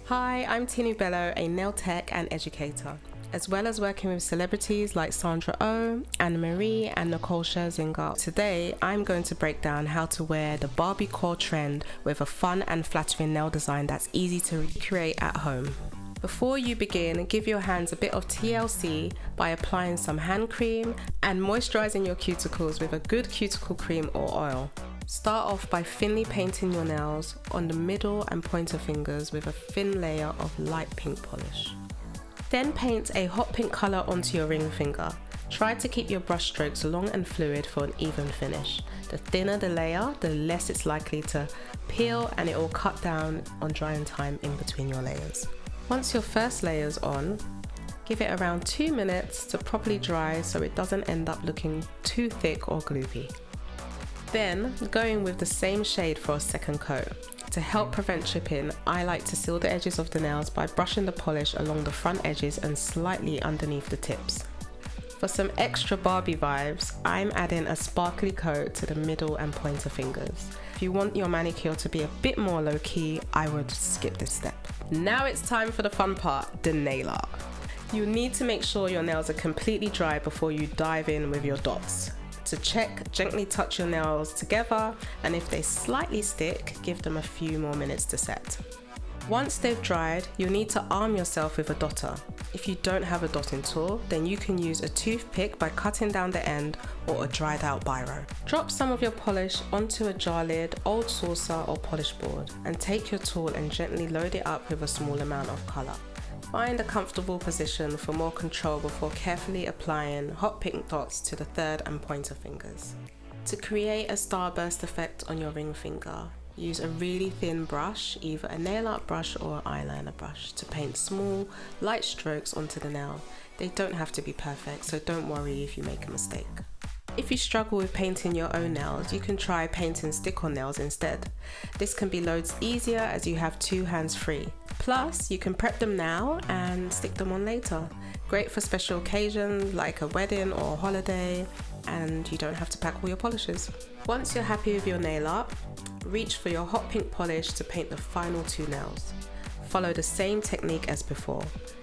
Hi, I'm Tinu Bello, a nail tech and educator. As well as working with celebrities like Sandra Oh, Anna Marie and Nicole Scherzinger, today I'm going to break down how to wear the Barbiecore trend with a fun and flattering nail design that's easy to recreate at home. Before you begin, give your hands a bit of TLC by applying some hand cream and moisturizing your cuticles with a good cuticle cream or oil. Start off by thinly painting your nails on the middle and pointer fingers with a thin layer of light pink polish. Then paint a hot pink colour onto your ring finger. Try to keep your brush strokes long and fluid for an even finish. The thinner the layer, the less it's likely to peel and it will cut down on drying time in between your layers. Once your first layer is on, give it around 2 minutes to properly dry so it doesn't end up looking too thick or gloopy. Then, going with the same shade for a second coat. To help prevent chipping, I like to seal the edges of the nails by brushing the polish along the front edges and slightly underneath the tips. For some extra Barbie vibes, I'm adding a sparkly coat to the middle and pointer fingers. If you want your manicure to be a bit more low-key, I would skip this step. Now it's time for the fun part, the nail art. You need to make sure your nails are completely dry before you dive in with your dots. To check, gently touch your nails together, and if they slightly stick, give them a few more minutes to set. Once they've dried, you'll need to arm yourself with a dotter. If you don't have a dotting tool, then you can use a toothpick by cutting down the end or a dried out biro. Drop some of your polish onto a jar lid, old saucer or polish board, and take your tool and gently load it up with a small amount of colour. Find a comfortable position for more control before carefully applying hot pink dots to the third and pointer fingers. To create a starburst effect on your ring finger, use a really thin brush, either a nail art brush or an eyeliner brush, to paint small, light strokes onto the nail. They don't have to be perfect, so don't worry if you make a mistake. If you struggle with painting your own nails, you can try painting stick-on nails instead. This can be loads easier as you have 2 hands free. Plus, you can prep them now and stick them on later. Great for special occasions like a wedding or a holiday, and you don't have to pack all your polishes. Once you're happy with your nail art, reach for your hot pink polish to paint the final 2 nails. Follow the same technique as before,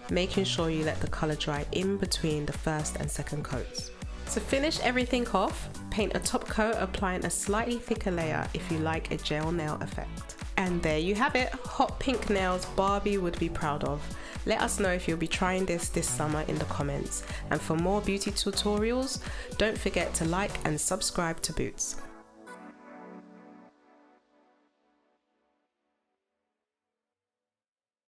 making sure you let the colour dry in between the first and second coats. To finish everything off, paint a top coat, applying a slightly thicker layer if you like a gel nail effect. And there you have it, hot pink nails Barbie would be proud of. Let us know if you'll be trying this summer in the comments. And for more beauty tutorials, don't forget to like and subscribe to Boots.